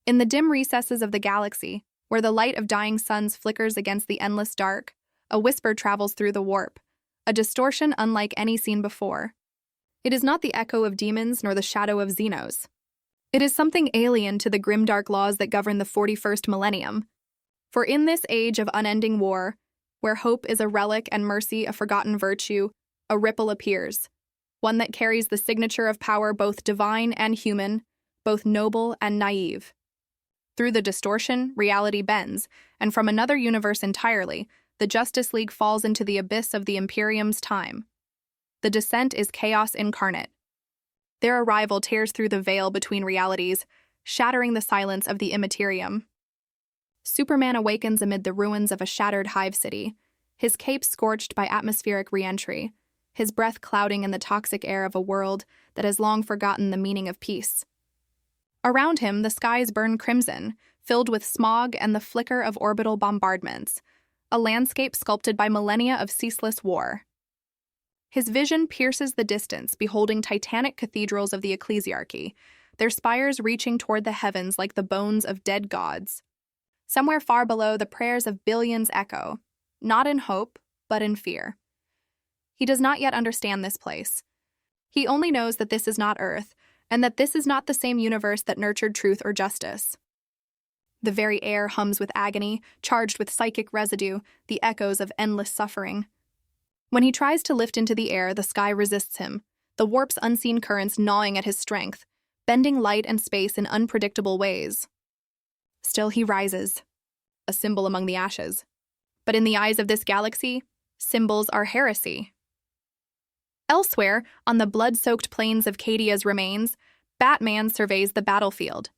In the dim recesses of the galaxy, where the light of dying suns flickers against the endless dark, a whisper travels through the warp, a distortion unlike any seen before. It is not the echo of demons nor the shadow of Xenos. It is something alien to the grimdark laws that govern the 41st millennium. For in this age of unending war, where hope is a relic and mercy a forgotten virtue, a ripple appears, one that carries the signature of power both divine and human, both noble and naive. Through the distortion, reality bends, and from another universe entirely, the Justice League falls into the abyss of the Imperium's time. The descent is chaos incarnate. Their arrival tears through the veil between realities, shattering the silence of the Imperium. Superman awakens amid the ruins of a shattered hive city, his cape scorched by atmospheric re-entry, his breath clouding in the toxic air of a world that has long forgotten the meaning of peace. Around him, the skies burn crimson, filled with smog and the flicker of orbital bombardments, a landscape sculpted by millennia of ceaseless war. His vision pierces the distance, beholding titanic cathedrals of the ecclesiarchy, their spires reaching toward the heavens like the bones of dead gods. Somewhere far below, the prayers of billions echo, not in hope, but in fear. He does not yet understand this place. He only knows that this is not Earth, and that this is not the same universe that nurtured truth or justice. The very air hums with agony, charged with psychic residue, the echoes of endless suffering. When he tries to lift into the air, the sky resists him, the warp's unseen currents gnawing at his strength, bending light and space in unpredictable ways. Still he rises, a symbol among the ashes. But in the eyes of this galaxy, symbols are heresy. Elsewhere, on the blood-soaked plains of Cadia's remains, Batman surveys the battlefield.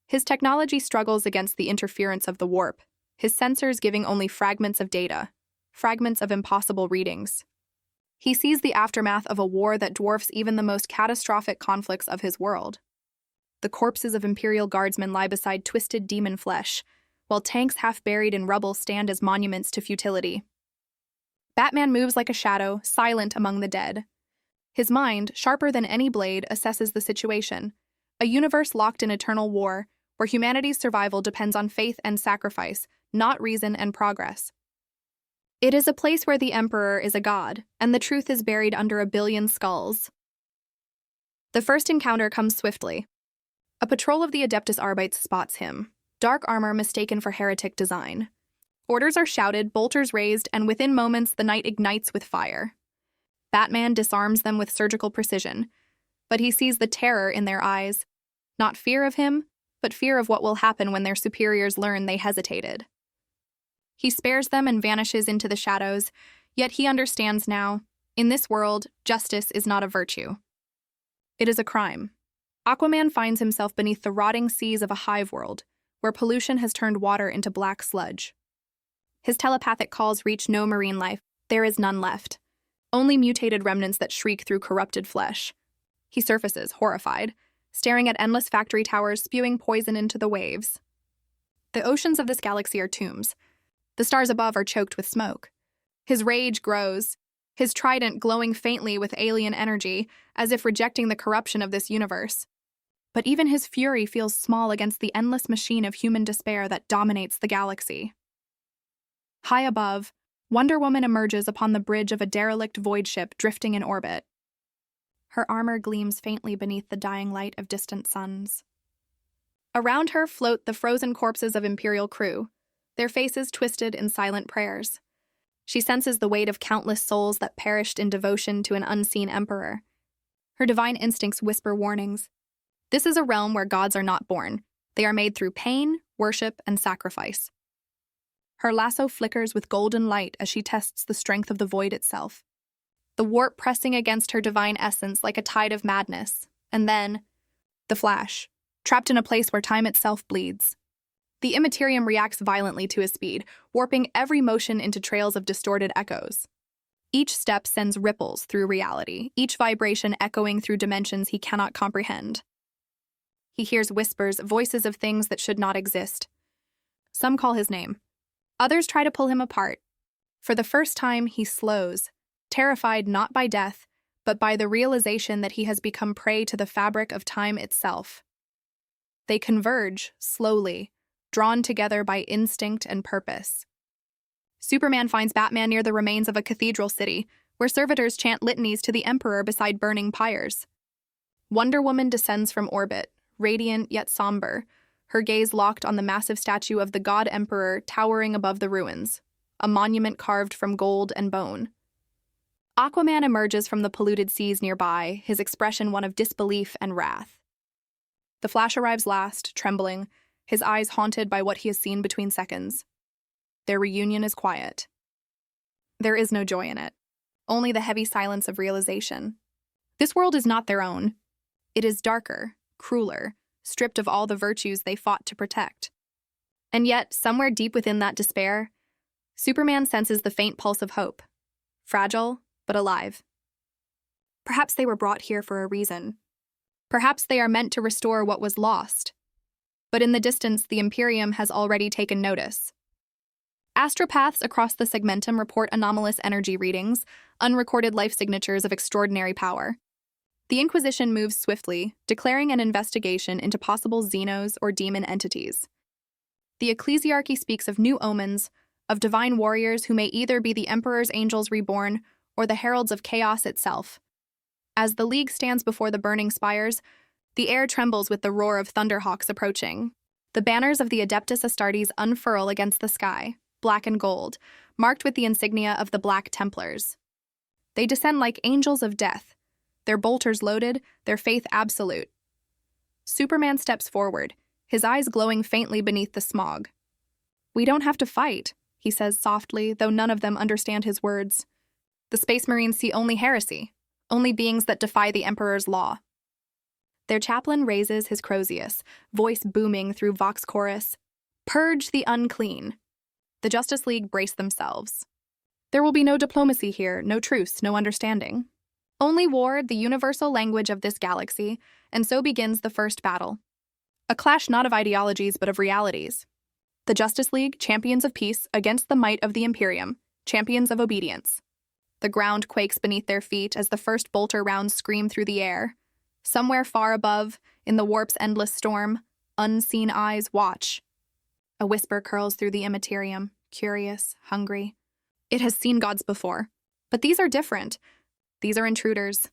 His technology struggles against the interference of the warp, his sensors giving only fragments of data, fragments of impossible readings. He sees the aftermath of a war that dwarfs even the most catastrophic conflicts of his world. The corpses of Imperial guardsmen lie beside twisted demon flesh, while tanks half buried in rubble stand as monuments to futility. Batman moves like a shadow, silent among the dead. His mind, sharper than any blade, assesses the situation, a universe locked in eternal war, where humanity's survival depends on faith and sacrifice, not reason and progress. It is a place where the Emperor is a god, and the truth is buried under a billion skulls. The first encounter comes swiftly. A patrol of the Adeptus Arbites spots him, dark armor mistaken for heretic design. Orders are shouted, bolters raised, and within moments the night ignites with fire. Batman disarms them with surgical precision, but he sees the terror in their eyes, not fear of him, but fear of what will happen when their superiors learn they hesitated. He spares them and vanishes into the shadows, yet he understands now, in this world, justice is not a virtue. It is a crime. Aquaman finds himself beneath the rotting seas of a hive world, where pollution has turned water into black sludge. His telepathic calls reach no marine life. There is none left. Only mutated remnants that shriek through corrupted flesh. He surfaces, horrified, staring at endless factory towers spewing poison into the waves. The oceans of this galaxy are tombs. The stars above are choked with smoke. His rage grows, his trident glowing faintly with alien energy, as if rejecting the corruption of this universe. But even his fury feels small against the endless machine of human despair that dominates the galaxy. High above, Wonder Woman emerges upon the bridge of a derelict void ship drifting in orbit. Her armor gleams faintly beneath the dying light of distant suns. Around her float the frozen corpses of Imperial crew, their faces twisted in silent prayers. She senses the weight of countless souls that perished in devotion to an unseen emperor. Her divine instincts whisper warnings. This is a realm where gods are not born. They are made through pain, worship, and sacrifice. Her lasso flickers with golden light as she tests the strength of the void itself. The warp pressing against her divine essence like a tide of madness. And then, the flash, trapped in a place where time itself bleeds. The Imperium reacts violently to his speed, warping every motion into trails of distorted echoes. Each step sends ripples through reality, each vibration echoing through dimensions he cannot comprehend. He hears whispers, voices of things that should not exist. Some call his name. Others try to pull him apart. For the first time, he slows, terrified not by death, but by the realization that he has become prey to the fabric of time itself. They converge, slowly, drawn together by instinct and purpose. Superman finds Batman near the remains of a cathedral city, where servitors chant litanies to the Emperor beside burning pyres. Wonder Woman descends from orbit, radiant yet somber, her gaze locked on the massive statue of the God Emperor towering above the ruins, a monument carved from gold and bone. Aquaman emerges from the polluted seas nearby, his expression one of disbelief and wrath. The Flash arrives last, trembling, his eyes haunted by what he has seen between seconds. Their reunion is quiet. There is no joy in it, only the heavy silence of realization. This world is not their own. It is darker, crueler, stripped of all the virtues they fought to protect. And yet, somewhere deep within that despair, Superman senses the faint pulse of hope. Fragile, but alive. Perhaps they were brought here for a reason. Perhaps they are meant to restore what was lost. But in the distance, the Imperium has already taken notice. Astropaths across the segmentum report anomalous energy readings, unrecorded life signatures of extraordinary power. The Inquisition moves swiftly, declaring an investigation into possible Xenos or demon entities. The Ecclesiarchy speaks of new omens, of divine warriors who may either be the Emperor's angels reborn or the heralds of chaos itself. As the League stands before the burning spires, the air trembles with the roar of thunderhawks approaching. The banners of the Adeptus Astartes unfurl against the sky, black and gold, marked with the insignia of the Black Templars. They descend like angels of death, their bolters loaded, their faith absolute. Superman steps forward, his eyes glowing faintly beneath the smog. "We don't have to fight," he says softly, though none of them understand his words. The Space Marines see only heresy, only beings that defy the Emperor's law. Their chaplain raises his Crozius, voice booming through Vox Chorus. "Purge the unclean." The Justice League brace themselves. There will be no diplomacy here, no truce, no understanding. Only war, the universal language of this galaxy, and so begins the first battle. A clash not of ideologies but of realities. The Justice League, champions of peace, against the might of the Imperium, champions of obedience. The ground quakes beneath their feet as the first bolter rounds scream through the air. Somewhere far above, in the warp's endless storm, unseen eyes watch. A whisper curls through the immaterium, curious, hungry. It has seen gods before, but these are different. These are intruders.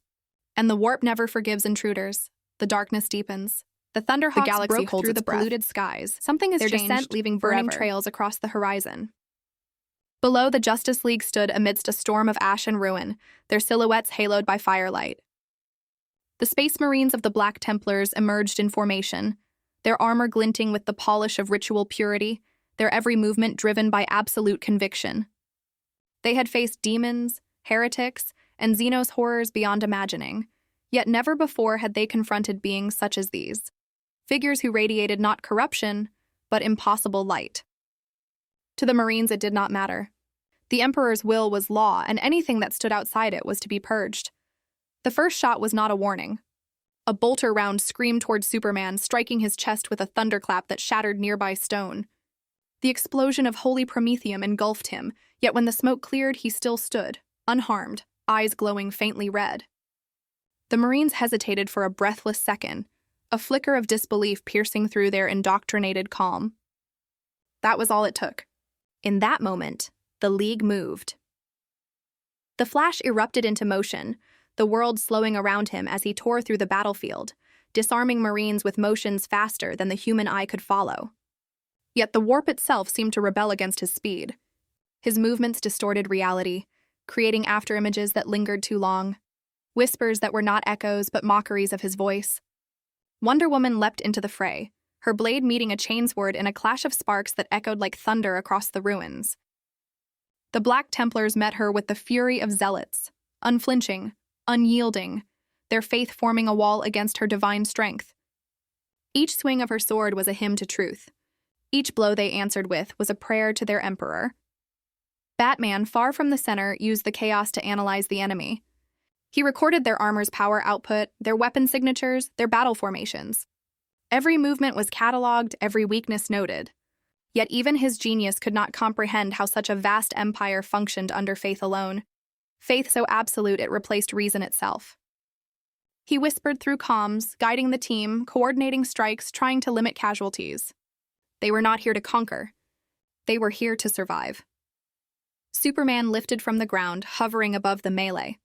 And the warp never forgives intruders. The darkness deepens. The Thunderhawks broke through the polluted skies. Something has changed, their descent leaving burning trails across the horizon. Below, the Justice League stood amidst a storm of ash and ruin, their silhouettes haloed by firelight. The Space Marines of the Black Templars emerged in formation, their armor glinting with the polish of ritual purity, their every movement driven by absolute conviction. They had faced demons, heretics, and Xenos horrors beyond imagining, yet never before had they confronted beings such as these. Figures who radiated not corruption, but impossible light. To the Marines it did not matter. The Emperor's will was law, and anything that stood outside it was to be purged. The first shot was not a warning. A bolter round screamed towards Superman, striking his chest with a thunderclap that shattered nearby stone. The explosion of holy promethium engulfed him, yet when the smoke cleared he still stood, unharmed, eyes glowing faintly red. The Marines hesitated for a breathless second, a flicker of disbelief piercing through their indoctrinated calm. That was all it took. In that moment, the League moved. The Flash erupted into motion, the world slowing around him as he tore through the battlefield, disarming Marines with motions faster than the human eye could follow. Yet the warp itself seemed to rebel against his speed. His movements distorted reality, creating afterimages that lingered too long, whispers that were not echoes but mockeries of his voice. Wonder Woman leapt into the fray, her blade meeting a chainsword in a clash of sparks that echoed like thunder across the ruins. The Black Templars met her with the fury of zealots, unflinching, unyielding, their faith forming a wall against her divine strength. Each swing of her sword was a hymn to truth. Each blow they answered with was a prayer to their Emperor. Batman, far from the center, used the chaos to analyze the enemy. He recorded their armor's power output, their weapon signatures, their battle formations. Every movement was catalogued, every weakness noted. Yet even his genius could not comprehend how such a vast empire functioned under faith alone. Faith so absolute it replaced reason itself. He whispered through comms, guiding the team, coordinating strikes, trying to limit casualties. They were not here to conquer. They were here to survive. Superman lifted from the ground, hovering above the melee.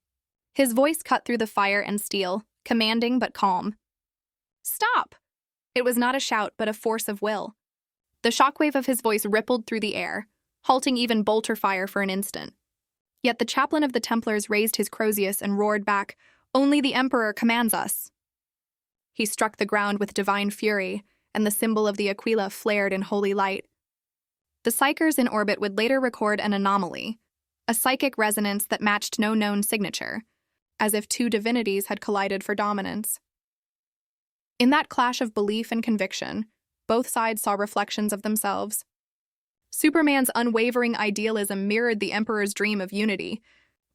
His voice cut through the fire and steel, commanding but calm. "Stop!" It was not a shout, but a force of will. The shockwave of his voice rippled through the air, halting even bolter fire for an instant. Yet the chaplain of the Templars raised his Crozius and roared back, "Only the Emperor commands us." He struck the ground with divine fury, and the symbol of the Aquila flared in holy light. The Psychers in orbit would later record an anomaly, a psychic resonance that matched no known signature, as if two divinities had collided for dominance. In that clash of belief and conviction, both sides saw reflections of themselves. Superman's unwavering idealism mirrored the Emperor's dream of unity.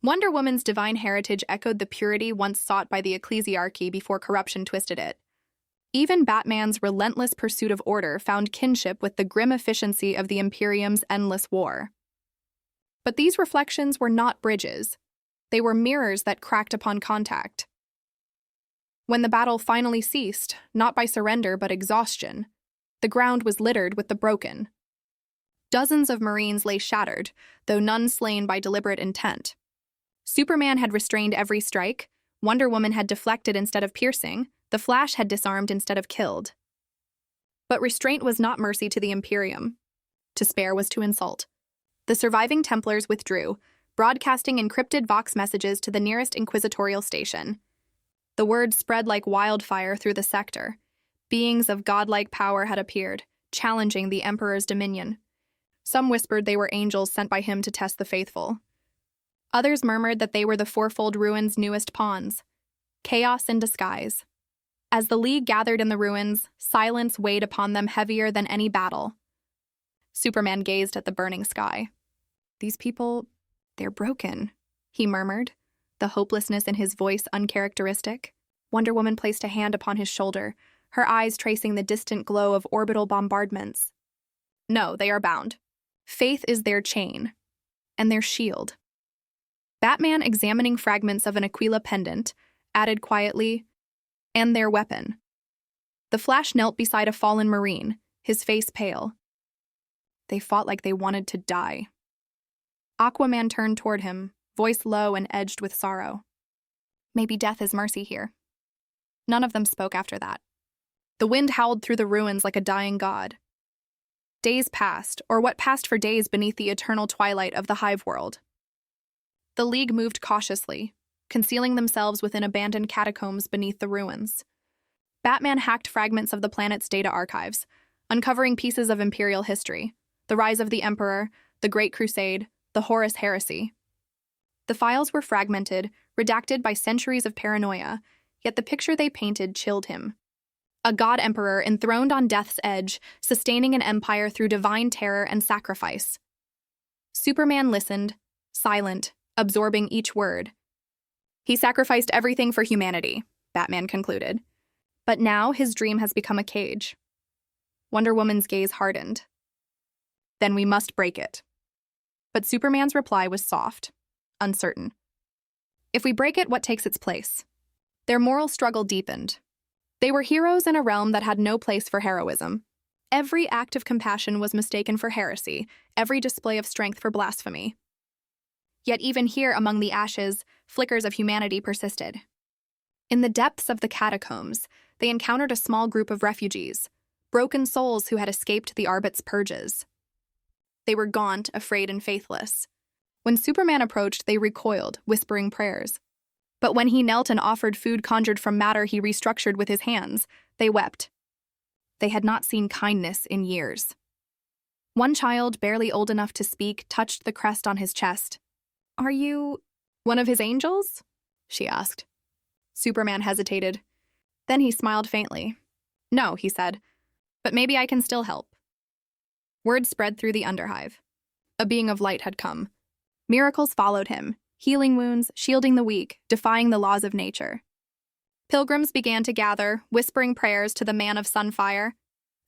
Wonder Woman's divine heritage echoed the purity once sought by the ecclesiarchy before corruption twisted it. Even Batman's relentless pursuit of order found kinship with the grim efficiency of the Imperium's endless war. But these reflections were not bridges. They were mirrors that cracked upon contact. When the battle finally ceased, not by surrender but exhaustion, the ground was littered with the broken. Dozens of Marines lay shattered, though none slain by deliberate intent. Superman had restrained every strike, Wonder Woman had deflected instead of piercing, the Flash had disarmed instead of killed. But restraint was not mercy to the Imperium. To spare was to insult. The surviving Templars withdrew, broadcasting encrypted Vox messages to the nearest inquisitorial station. The word spread like wildfire through the sector. Beings of godlike power had appeared, challenging the Emperor's dominion. Some whispered they were angels sent by him to test the faithful. Others murmured that they were the fourfold ruin's newest pawns. Chaos in disguise. As the League gathered in the ruins, silence weighed upon them heavier than any battle. Superman gazed at the burning sky. "These people, they're broken," he murmured, the hopelessness in his voice uncharacteristic. Wonder Woman placed a hand upon his shoulder, her eyes tracing the distant glow of orbital bombardments. "No, they are bound. Faith is their chain, and their shield." Batman, examining fragments of an Aquila pendant, added quietly, "and their weapon." The Flash knelt beside a fallen Marine, his face pale. "They fought like they wanted to die." Aquaman turned toward him, voice low and edged with sorrow. "Maybe death is mercy here." None of them spoke after that. The wind howled through the ruins like a dying god. Days passed, or what passed for days beneath the eternal twilight of the hive world. The League moved cautiously, concealing themselves within abandoned catacombs beneath the ruins. Batman hacked fragments of the planet's data archives, uncovering pieces of Imperial history, the rise of the Emperor, the Great Crusade, the Horus Heresy. The files were fragmented, redacted by centuries of paranoia, yet the picture they painted chilled him. A god-emperor enthroned on death's edge, sustaining an empire through divine terror and sacrifice. Superman listened, silent, absorbing each word. "He sacrificed everything for humanity," Batman concluded. But now his dream has become a cage. Wonder Woman's gaze hardened. "Then we must break it." But Superman's reply was soft, uncertain. "If we break it, what takes its place?" Their moral struggle deepened. They were heroes in a realm that had no place for heroism. Every act of compassion was mistaken for heresy, every display of strength for blasphemy. Yet even here among the ashes, flickers of humanity persisted. In the depths of the catacombs, they encountered a small group of refugees, broken souls who had escaped the Arbit's purges. They were gaunt, afraid, and faithless. When Superman approached, they recoiled, whispering prayers. But when he knelt and offered food conjured from matter he restructured with his hands, they wept. They had not seen kindness in years. One child, barely old enough to speak, touched the crest on his chest. "Are you one of his angels?" she asked. Superman hesitated. Then he smiled faintly. "No," he said, "but maybe I can still help." Word spread through the Underhive. A being of light had come. Miracles followed him, healing wounds, shielding the weak, defying the laws of nature. Pilgrims began to gather, whispering prayers to the man of sunfire.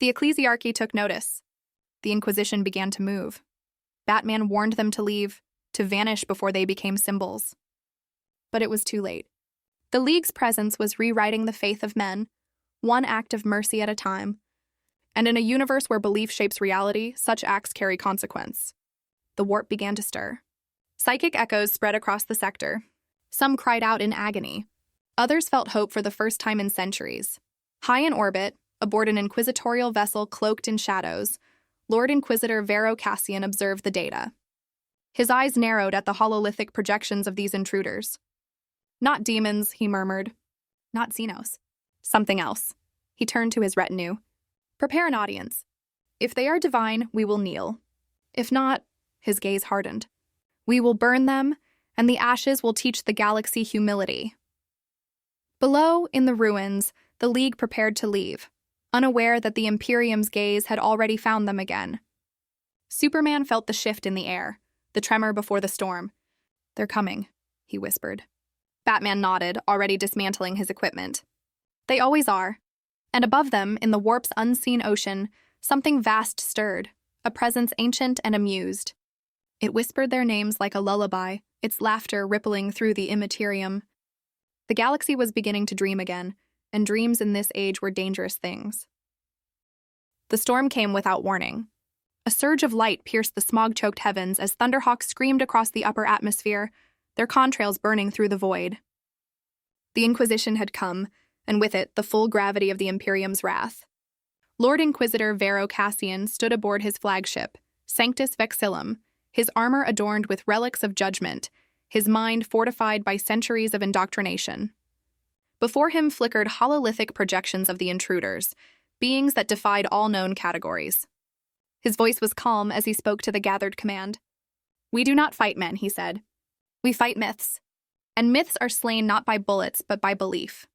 The ecclesiarchy took notice. The Inquisition began to move. Batman warned them to leave, to vanish before they became symbols. But it was too late. The League's presence was rewriting the faith of men, one act of mercy at a time. And in a universe where belief shapes reality, such acts carry consequence. The warp began to stir. Psychic echoes spread across the sector. Some cried out in agony. Others felt hope for the first time in centuries. High in orbit, aboard an inquisitorial vessel cloaked in shadows, Lord Inquisitor Vero Cassian observed the data. His eyes narrowed at the hololithic projections of these intruders. Not demons, he murmured. Not Xenos. Something else. He turned to his retinue. Prepare an audience. If they are divine, we will kneel. If not, his gaze hardened. We will burn them, and the ashes will teach the galaxy humility. Below, in the ruins, the League prepared to leave, unaware that the Imperium's gaze had already found them again. Superman felt the shift in the air, the tremor before the storm. They're coming, he whispered. Batman nodded, already dismantling his equipment. They always are. And above them, in the warp's unseen ocean, something vast stirred, a presence ancient and amused. It whispered their names like a lullaby, its laughter rippling through the immaterium. The galaxy was beginning to dream again, and dreams in this age were dangerous things. The storm came without warning. A surge of light pierced the smog-choked heavens as thunderhawks screamed across the upper atmosphere, their contrails burning through the void. The Inquisition had come, and with it the full gravity of the Imperium's wrath. Lord Inquisitor Vero Cassian stood aboard his flagship, Sanctus Vexillum, his armor adorned with relics of judgment, his mind fortified by centuries of indoctrination. Before him flickered hololithic projections of the intruders, beings that defied all known categories. His voice was calm as he spoke to the gathered command. "We do not fight men," he said. "We fight myths. And myths are slain not by bullets, but by belief."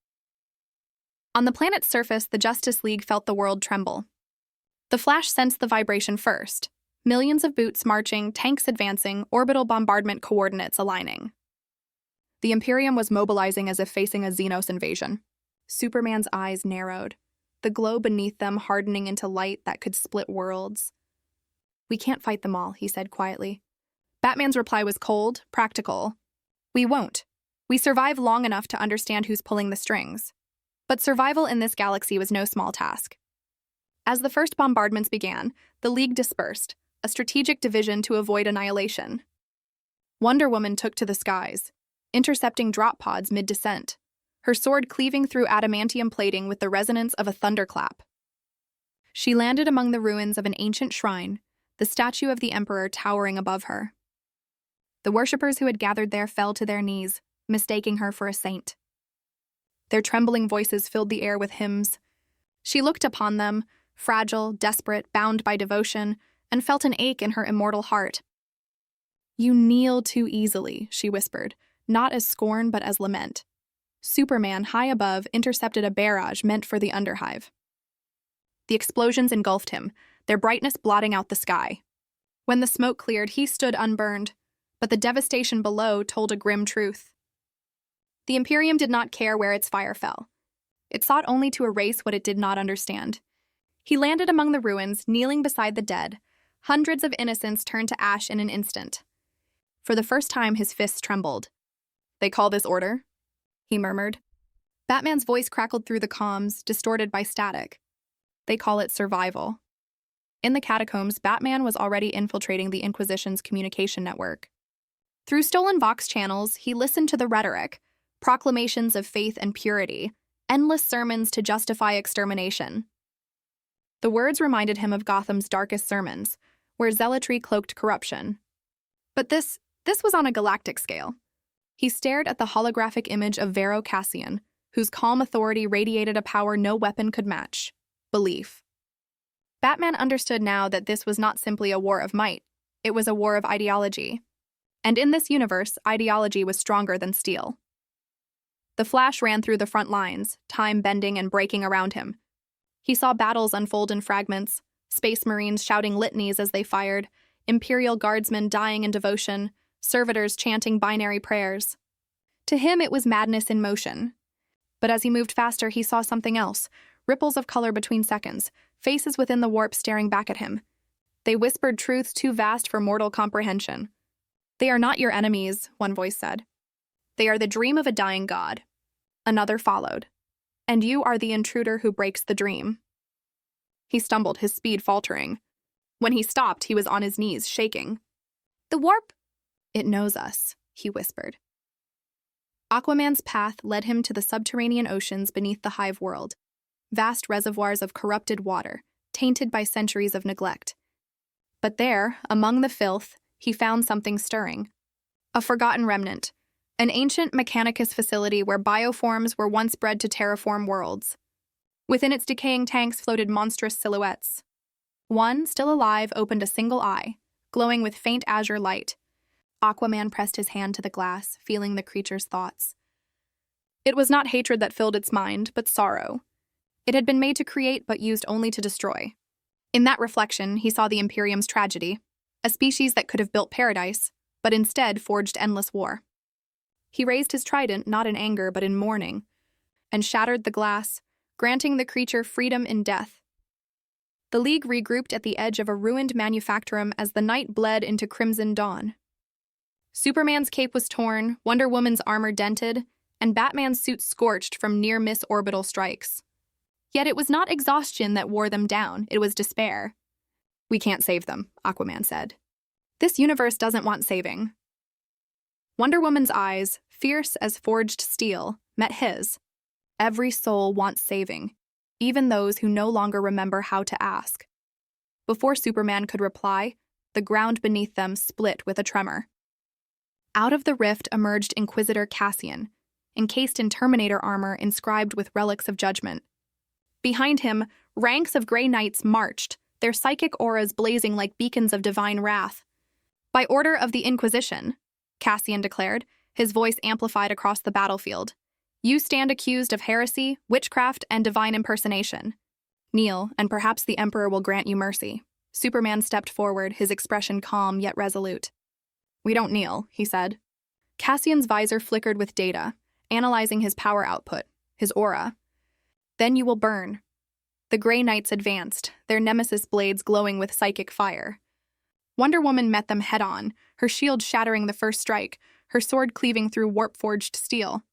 On the planet's surface, the Justice League felt the world tremble. The Flash sensed the vibration first. Millions of boots marching, tanks advancing, orbital bombardment coordinates aligning. The Imperium was mobilizing as if facing a Xenos invasion. Superman's eyes narrowed, the glow beneath them hardening into light that could split worlds. "We can't fight them all," he said quietly. Batman's reply was cold, practical. "We won't. We survive long enough to understand who's pulling the strings." But survival in this galaxy was no small task. As the first bombardments began, the League dispersed, a strategic division to avoid annihilation. Wonder Woman took to the skies, intercepting drop pods mid-descent, her sword cleaving through adamantium plating with the resonance of a thunderclap. She landed among the ruins of an ancient shrine, the statue of the Emperor towering above her. The worshippers who had gathered there fell to their knees, mistaking her for a saint. Their trembling voices filled the air with hymns. She looked upon them, fragile, desperate, bound by devotion, and felt an ache in her immortal heart. "You kneel too easily," she whispered, not as scorn but as lament. Superman, high above, intercepted a barrage meant for the Underhive. The explosions engulfed him, their brightness blotting out the sky. When the smoke cleared, he stood unburned, but the devastation below told a grim truth. The Imperium did not care where its fire fell. It sought only to erase what it did not understand. He landed among the ruins, kneeling beside the dead. Hundreds of innocents turned to ash in an instant. For the first time, his fists trembled. "They call this order?" he murmured. Batman's voice crackled through the comms, distorted by static. "They call it survival." In the catacombs, Batman was already infiltrating the Inquisition's communication network. Through stolen Vox channels, he listened to the rhetoric, proclamations of faith and purity, endless sermons to justify extermination. The words reminded him of Gotham's darkest sermons, where zealotry cloaked corruption. But this was on a galactic scale. He stared at the holographic image of Vero Cassian, whose calm authority radiated a power no weapon could match: belief. Batman understood now that this was not simply a war of might, it was a war of ideology. And in this universe, ideology was stronger than steel. The Flash ran through the front lines, time bending and breaking around him. He saw battles unfold in fragments, Space Marines shouting litanies as they fired, Imperial Guardsmen dying in devotion, servitors chanting binary prayers. To him, it was madness in motion. But as he moved faster, he saw something else, ripples of color between seconds, faces within the warp staring back at him. They whispered truths too vast for mortal comprehension. "They are not your enemies," one voice said. "They are the dream of a dying god." Another followed. And you are the intruder who breaks the dream. He stumbled, his speed faltering. When he stopped, he was on his knees, shaking. The warp? It knows us, he whispered. Aquaman's path led him to the subterranean oceans beneath the hive world, vast reservoirs of corrupted water, tainted by centuries of neglect. But there, among the filth, he found something stirring. A forgotten remnant, an ancient Mechanicus facility where bioforms were once bred to terraform worlds. Within its decaying tanks floated monstrous silhouettes. One, still alive, opened a single eye, glowing with faint azure light. Aquaman pressed his hand to the glass, feeling the creature's thoughts. It was not hatred that filled its mind, but sorrow. It had been made to create, but used only to destroy. In that reflection, he saw the Imperium's tragedy, a species that could have built paradise, but instead forged endless war. He raised his trident not in anger but in mourning, and shattered the glass, granting the creature freedom in death. The League regrouped at the edge of a ruined manufactorum as the night bled into crimson dawn. Superman's cape was torn, Wonder Woman's armor dented, and Batman's suit scorched from near-miss orbital strikes. Yet it was not exhaustion that wore them down, it was despair. We can't save them, Aquaman said. This universe doesn't want saving. Wonder Woman's eyes, fierce as forged steel, met his. Every soul wants saving, even those who no longer remember how to ask. Before Superman could reply, the ground beneath them split with a tremor. Out of the rift emerged Inquisitor Cassian, encased in Terminator armor inscribed with relics of judgment. Behind him, ranks of Grey Knights marched, their psychic auras blazing like beacons of divine wrath. By order of the Inquisition, Cassian declared, his voice amplified across the battlefield. You stand accused of heresy, witchcraft, and divine impersonation. Kneel, and perhaps the Emperor will grant you mercy. Superman stepped forward, his expression calm yet resolute. We don't kneel, he said. Cassian's visor flickered with data, analyzing his power output, his aura. Then you will burn. The Grey Knights advanced, their nemesis blades glowing with psychic fire. Wonder Woman met them head-on, her shield shattering the first strike, her sword cleaving through warp-forged steel.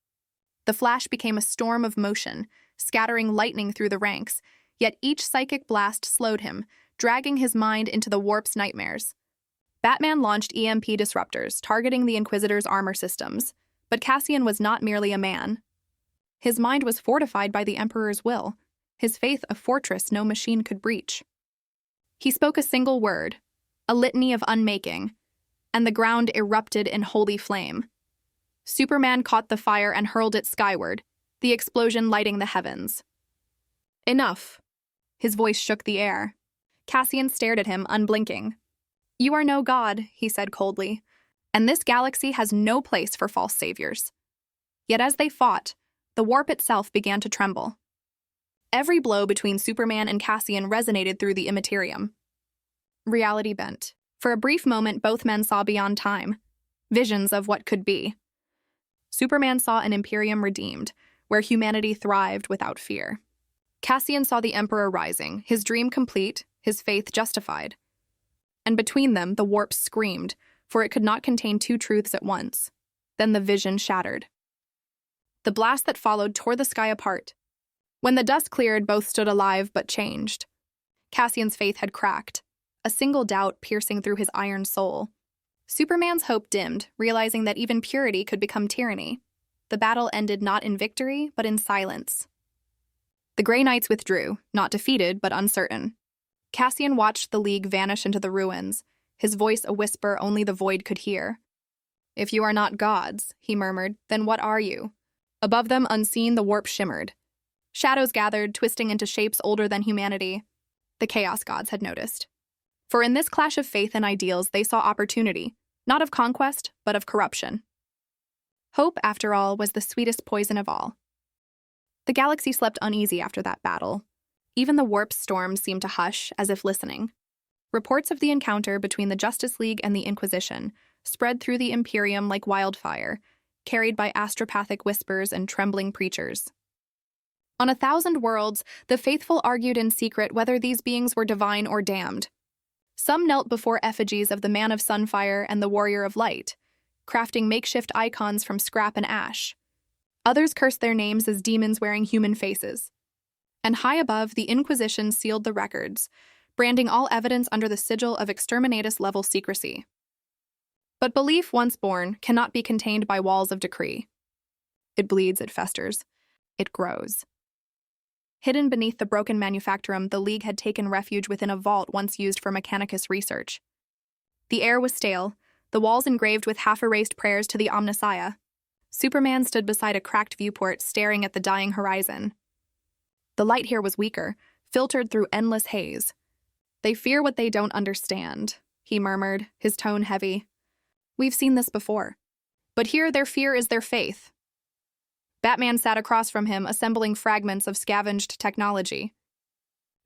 The flash became a storm of motion, scattering lightning through the ranks, yet each psychic blast slowed him, dragging his mind into the warp's nightmares. Batman launched EMP disruptors, targeting the Inquisitor's armor systems, but Cassian was not merely a man. His mind was fortified by the Emperor's will, his faith a fortress no machine could breach. He spoke a single word, a litany of unmaking, and the ground erupted in holy flame. Superman caught the fire and hurled it skyward, the explosion lighting the heavens. Enough. His voice shook the air. Cassian stared at him, unblinking. You are no god, he said coldly, and this galaxy has no place for false saviors. Yet as they fought, the warp itself began to tremble. Every blow between Superman and Cassian resonated through the Imperium. Reality bent. For a brief moment, both men saw beyond time, visions of what could be. Superman saw an Imperium redeemed, where humanity thrived without fear. Cassian saw the Emperor rising, his dream complete, his faith justified. And between them, the warp screamed, for it could not contain two truths at once. Then the vision shattered. The blast that followed tore the sky apart. When the dust cleared, both stood alive but changed. Cassian's faith had cracked, a single doubt piercing through his iron soul. Superman's hope dimmed, realizing that even purity could become tyranny. The battle ended not in victory, but in silence. The Grey Knights withdrew, not defeated, but uncertain. Cassian watched the League vanish into the ruins, his voice a whisper only the void could hear. If you are not gods, he murmured, then what are you? Above them, unseen, the warp shimmered. Shadows gathered, twisting into shapes older than humanity. The Chaos Gods had noticed. For in this clash of faith and ideals, they saw opportunity, not of conquest, but of corruption. Hope, after all, was the sweetest poison of all. The galaxy slept uneasy after that battle. Even the warp's storms seemed to hush, as if listening. Reports of the encounter between the Justice League and the Inquisition spread through the Imperium like wildfire, carried by astropathic whispers and trembling preachers. On 1,000 worlds, the faithful argued in secret whether these beings were divine or damned. Some knelt before effigies of the Man of Sunfire and the Warrior of Light, crafting makeshift icons from scrap and ash. Others cursed their names as demons wearing human faces. And high above, the Inquisition sealed the records, branding all evidence under the sigil of exterminatus-level secrecy. But belief, once born, cannot be contained by walls of decree. It bleeds, it festers, it grows. Hidden beneath the broken manufactorum, the League had taken refuge within a vault once used for Mechanicus research. The air was stale, the walls engraved with half-erased prayers to the Omnissiah. Superman stood beside a cracked viewport, staring at the dying horizon. The light here was weaker, filtered through endless haze. "They fear what they don't understand," he murmured, his tone heavy. "We've seen this before. But here their fear is their faith." Batman sat across from him, assembling fragments of scavenged technology.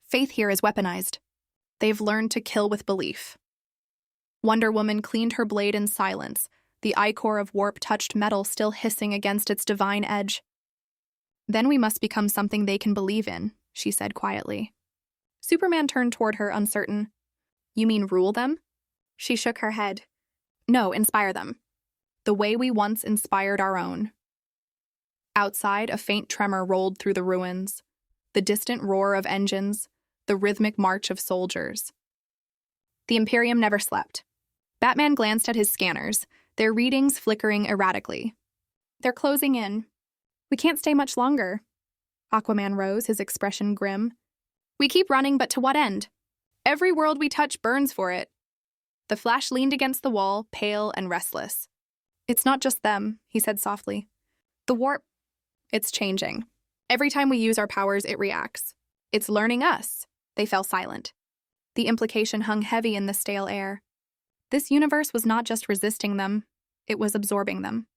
"Faith here is weaponized. They've learned to kill with belief." Wonder Woman cleaned her blade in silence, the ichor of warp-touched metal still hissing against its divine edge. "Then we must become something they can believe in," she said quietly. Superman turned toward her, uncertain. "You mean rule them?" She shook her head. "No, inspire them. The way we once inspired our own." Outside, a faint tremor rolled through the ruins, the distant roar of engines, the rhythmic march of soldiers. The Imperium never slept. Batman glanced at his scanners, their readings flickering erratically. "They're closing in. We can't stay much longer." Aquaman rose, his expression grim. "We keep running, but to what end? Every world we touch burns for it." The Flash leaned against the wall, pale and restless. "It's not just them," he said softly. "The warp, it's changing. Every time we use our powers, it reacts. It's learning us." They fell silent. The implication hung heavy in the stale air. This universe was not just resisting them, it was absorbing them.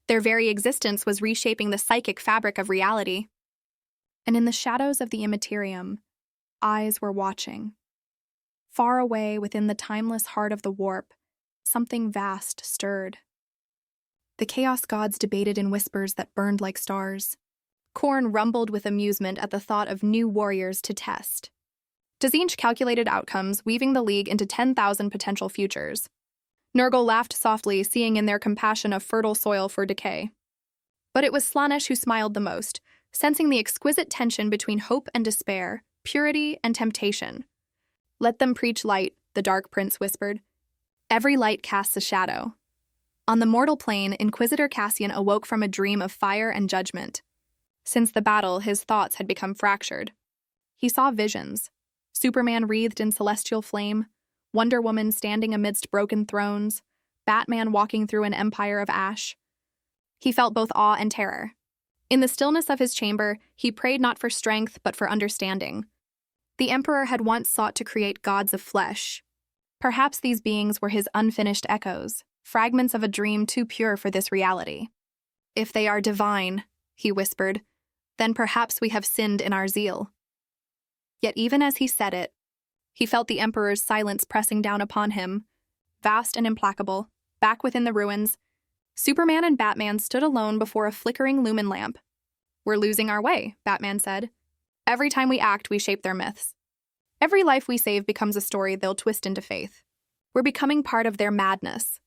Their very existence was reshaping the psychic fabric of reality. And in the shadows of the Imperium, eyes were watching. Far away within the timeless heart of the warp, something vast stirred. The Chaos Gods debated in whispers that burned like stars. Khorne rumbled with amusement at the thought of new warriors to test. Tzinch calculated outcomes, weaving the League into 10,000 potential futures. Nurgle laughed softly, seeing in their compassion a fertile soil for decay. But it was Slaanesh who smiled the most, sensing the exquisite tension between hope and despair, purity and temptation. "Let them preach light," the Dark Prince whispered. "Every light casts a shadow." On the mortal plane, Inquisitor Cassian awoke from a dream of fire and judgment. Since the battle, his thoughts had become fractured. He saw visions. Superman wreathed in celestial flame, Wonder Woman standing amidst broken thrones, Batman walking through an empire of ash. He felt both awe and terror. In the stillness of his chamber, he prayed not for strength, but for understanding. The Emperor had once sought to create gods of flesh. Perhaps these beings were his unfinished echoes, fragments of a dream too pure for this reality. "If they are divine," he whispered, "then perhaps we have sinned in our zeal." Yet even as he said it, he felt the Emperor's silence pressing down upon him, vast and implacable. Back within the ruins, Superman and Batman stood alone before a flickering lumen lamp. "We're losing our way," Batman said. "Every time we act, we shape their myths. Every life we save becomes a story they'll twist into faith. We're becoming part of their madness."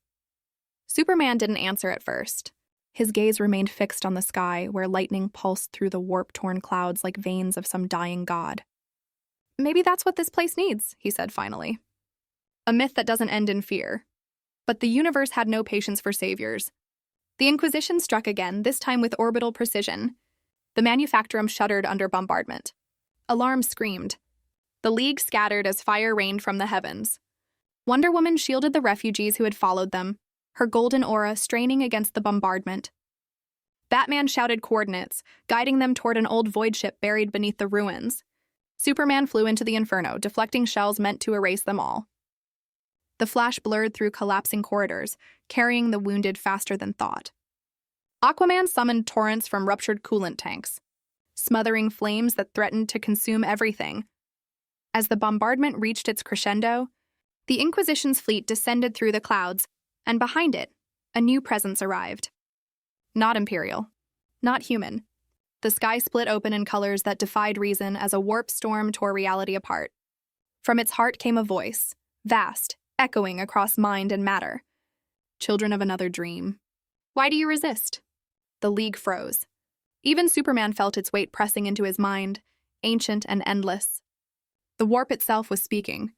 Superman didn't answer at first. His gaze remained fixed on the sky, where lightning pulsed through the warp-torn clouds like veins of some dying god. "Maybe that's what this place needs," he said finally. "A myth that doesn't end in fear." But the universe had no patience for saviors. The Inquisition struck again, this time with orbital precision. The manufactorum shuddered under bombardment. Alarms screamed. The League scattered as fire rained from the heavens. Wonder Woman shielded the refugees who had followed them, her golden aura straining against the bombardment. Batman shouted coordinates, guiding them toward an old void ship buried beneath the ruins. Superman flew into the inferno, deflecting shells meant to erase them all. The Flash blurred through collapsing corridors, carrying the wounded faster than thought. Aquaman summoned torrents from ruptured coolant tanks, smothering flames that threatened to consume everything. As the bombardment reached its crescendo, the Inquisition's fleet descended through the clouds, and behind it, a new presence arrived. Not Imperial. Not human. The sky split open in colors that defied reason as a warp storm tore reality apart. From its heart came a voice, vast, echoing across mind and matter. "Children of another dream. Why do you resist? The League froze. Even Superman felt its weight pressing into his mind, ancient and endless. The warp itself was speaking.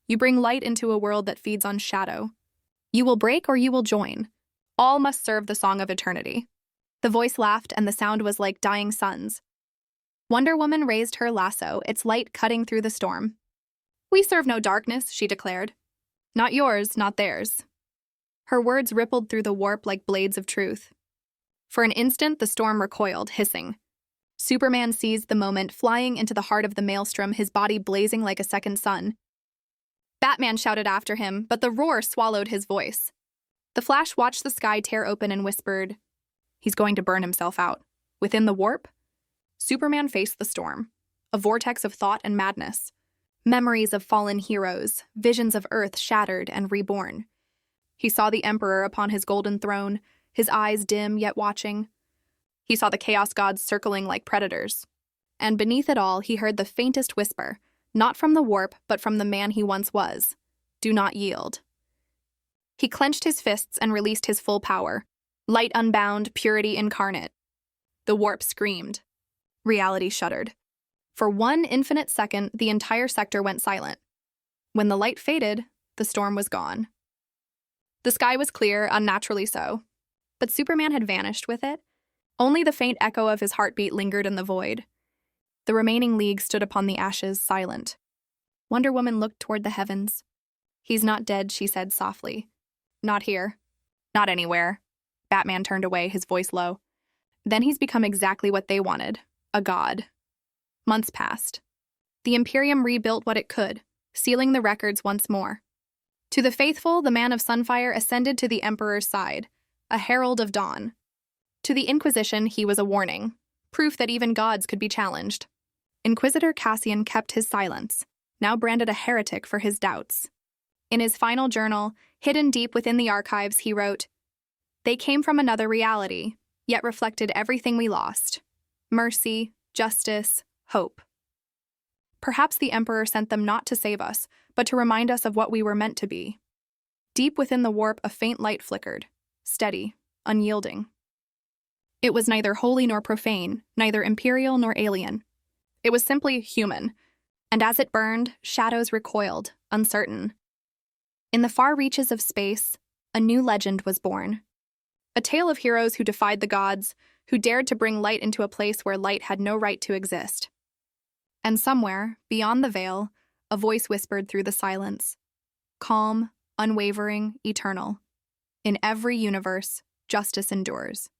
You bring light into a world that feeds on shadow. You will break or you will join. All must serve the song of eternity. The voice laughed, and the sound was like dying suns. Wonder Woman raised her lasso, its light cutting through the storm. We serve no darkness, she declared. Not yours, not theirs. Her words rippled through the warp like blades of truth. For an instant, the storm recoiled, hissing. Superman seized the moment, flying into the heart of the maelstrom, his body blazing like a second sun. Batman shouted after him, but the roar swallowed his voice. The Flash watched the sky tear open and whispered, "He's going to burn himself out." Within the warp, Superman faced the storm, a vortex of thought and madness. Memories of fallen heroes, visions of Earth shattered and reborn. He saw the Emperor upon his golden throne, his eyes dim yet watching. He saw the Chaos Gods circling like predators. And beneath it all, he heard the faintest whisper, not from the warp, but from the man he once was. Do not yield. He clenched his fists and released his full power. Light unbound, purity incarnate. The warp screamed. Reality shuddered. For one infinite second, the entire sector went silent. When the light faded, the storm was gone. The sky was clear, unnaturally so. But Superman had vanished with it. Only the faint echo of his heartbeat lingered in the void. The remaining League stood upon the ashes, silent. Wonder Woman looked toward the heavens. He's not dead, she said softly. Not here. Not anywhere. Batman turned away, his voice low. Then he's become exactly what they wanted, a god. Months passed. The Imperium rebuilt what it could, sealing the records once more. To the faithful, the Man of Sunfire ascended to the Emperor's side, a herald of dawn. To the Inquisition, he was a warning, proof that even gods could be challenged. Inquisitor Cassian kept his silence, now branded a heretic for his doubts. In his final journal, hidden deep within the archives, he wrote, "They came from another reality, yet reflected everything we lost. Mercy, justice, hope. Perhaps the Emperor sent them not to save us, but to remind us of what we were meant to be." Deep within the warp, a faint light flickered, steady, unyielding. It was neither holy nor profane, neither imperial nor alien. It was simply human, and as it burned, shadows recoiled, uncertain. In the far reaches of space, a new legend was born. A tale of heroes who defied the gods, who dared to bring light into a place where light had no right to exist. And somewhere, beyond the veil, a voice whispered through the silence. Calm, unwavering, eternal. In every universe, justice endures.